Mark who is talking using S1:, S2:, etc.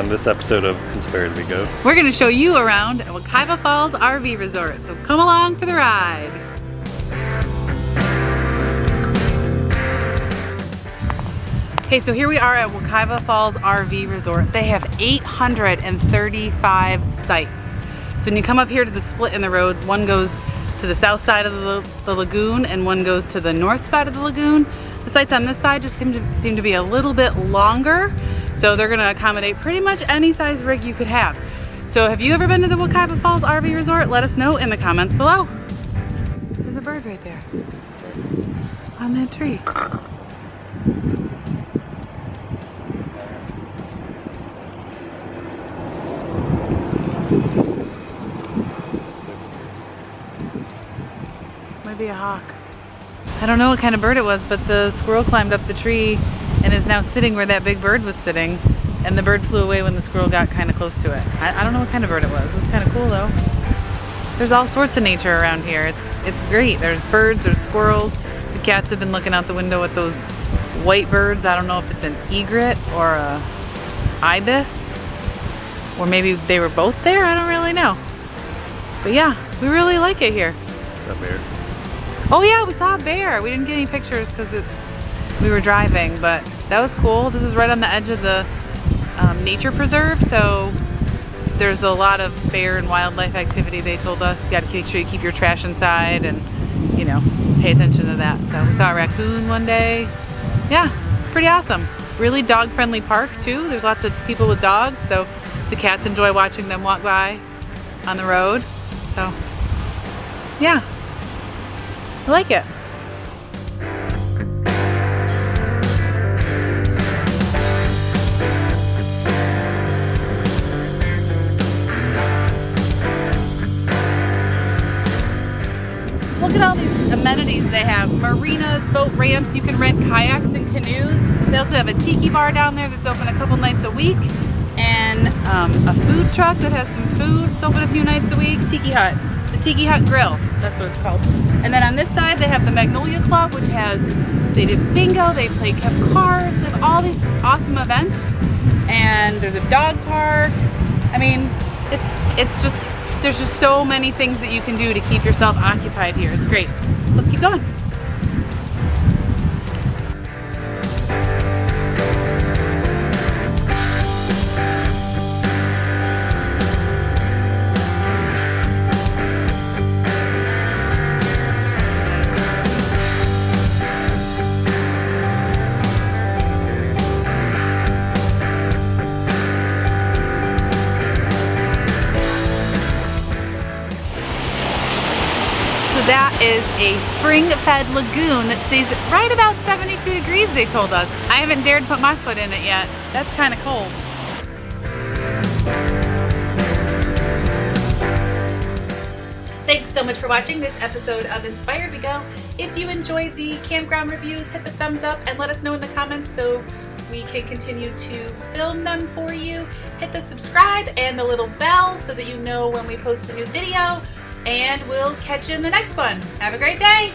S1: this episode of Inspired We Go.
S2: We're going to show you around Wekiva Falls RV Resort, so come along for the ride. Okay, so here we are at Wekiva Falls RV Resort. They have 835 sites. So when you come up here to the split in the road, one goes to the south side of the lagoon and one goes to the north side of the lagoon. The sites on this side just seem to be a little bit longer, so they're going to accommodate pretty much any size rig you could have. So have you ever been to the Wekiva Falls RV Resort? Let us know in the comments below. There's a bird right there on that tree. Might be a hawk. I don't know what kind of bird it was, but the squirrel climbed up the tree and is now sitting where that big bird was sitting, and the bird flew away when the squirrel got kind of close to it. I don't know what kind of bird it was. It was kind of cool though. There's all sorts of nature around here. It's great. There's birds, there's squirrels. The cats have been looking out the window at those white birds. I don't know if it's an egret or a ibis, or maybe they were both there. I don't really know. But yeah, we really like it here.
S1: Is that bear?
S2: Oh yeah, we saw a bear. We didn't get any pictures because we were driving, but that was cool. This is right on the edge of the nature preserve, so there's a lot of bear and wildlife activity. They told us you got to make sure you keep your trash inside and, you know, pay attention to that. So we saw a raccoon one day. Yeah, it's pretty awesome. Really dog-friendly park too. There's lots of people with dogs, so the cats enjoy watching them walk by on the road. So yeah, I like it. Look at all these amenities they have. Marinas, boat ramps, you can rent kayaks and canoes. They also have a tiki bar down there that's open a couple nights a week, and a food truck that has some food. It's open a few nights a week. Tiki Hut. The Tiki Hut Grill, that's what it's called. And then on this side they have the Magnolia Club, which they did bingo, they play cards, they have all these awesome events. And there's a dog park. I mean, there's just so many things that you can do to keep yourself occupied here. It's great. Let's keep going. That is a spring-fed lagoon that stays at right about 72 degrees, they told us. I haven't dared put my foot in it yet. That's kind of cold. Thanks so much for watching this episode of Inspired We Go. If you enjoyed the campground reviews, hit the thumbs up and let us know in the comments so we can continue to film them for you. Hit the subscribe and the little bell so that you know when we post a new video. And we'll catch you in the next one. Have a great day.